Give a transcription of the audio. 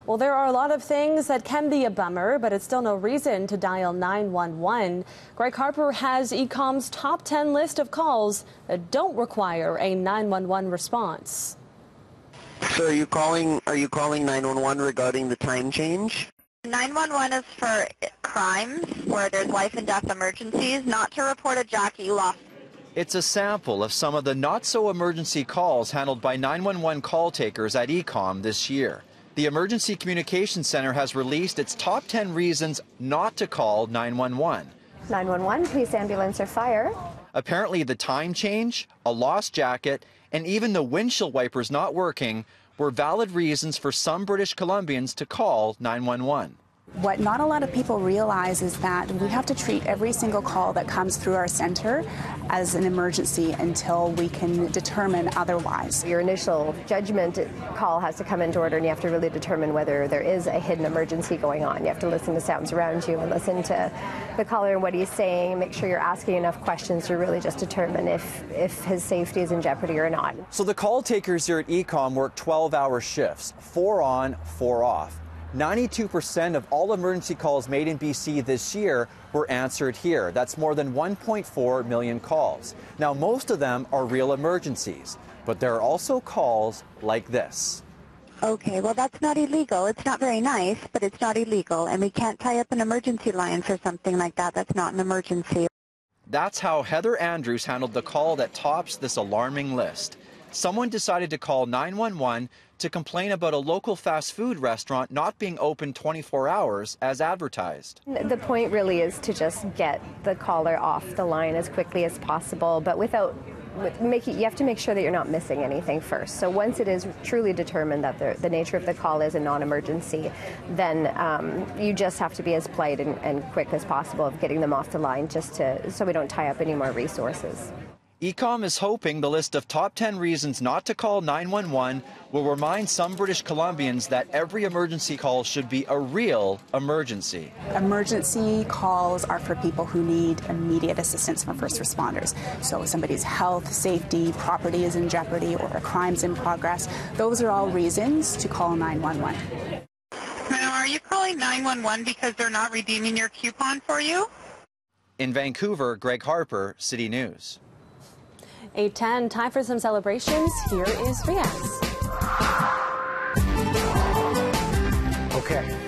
Well, there are a lot of things that can be a bummer, but it's still no reason to dial 911. Greg Harper has ECOM's top 10 list of calls that don't require a 911 response. So are you calling 911 regarding the time change? 911 is for crimes where there's life and death emergencies, not to report a jacket you lost. It's a sample of some of the not-so-emergency calls handled by 911 call takers at ECOM this year. The Emergency Communications Center has released its top 10 reasons not to call 911. 911, police, ambulance, or fire. Apparently the time change, a lost jacket, and even the windshield wipers not working were valid reasons for some British Columbians to call 911. What not a lot of people realize is that we have to treat every single call that comes through our center as an emergency until we can determine otherwise. Your initial judgment call has to come into order, and you have to really determine whether there is a hidden emergency going on. You have to listen to sounds around you and listen to the caller and what he's saying, make sure you're asking enough questions to really just determine if his safety is in jeopardy or not. So the call takers here at ECOM work 12-hour shifts, 4 on, 4 off. 92% of all emergency calls made in BC this year were answered here. That's more than 1.4 million calls. Now, most of them are real emergencies, but there are also calls like this. Okay, well, that's not illegal. It's not very nice, but it's not illegal, and we can't tie up an emergency line for something like that. That's not an emergency. That's how Heather Andrews handled the call that tops this alarming list. Someone decided to call 911 to complain about a local fast food restaurant not being open 24 hours as advertised. The point really is to just get the caller off the line as quickly as possible, but you have to make sure that you're not missing anything first. So once it is truly determined that the nature of the call is a non-emergency, then you just have to be as polite and quick as possible of getting them off the line, just so we don't tie up any more resources. ECOM is hoping the list of top 10 reasons not to call 911 will remind some British Columbians that every emergency call should be a real emergency. Emergency calls are for people who need immediate assistance from first responders. So if somebody's health, safety, property is in jeopardy, or a crime's in progress, those are all reasons to call 911. Now, are you calling 911 because they're not redeeming your coupon for you? In Vancouver, Greg Harper, City News. 8:10, time for some celebrations. Here is Riaz. Okay.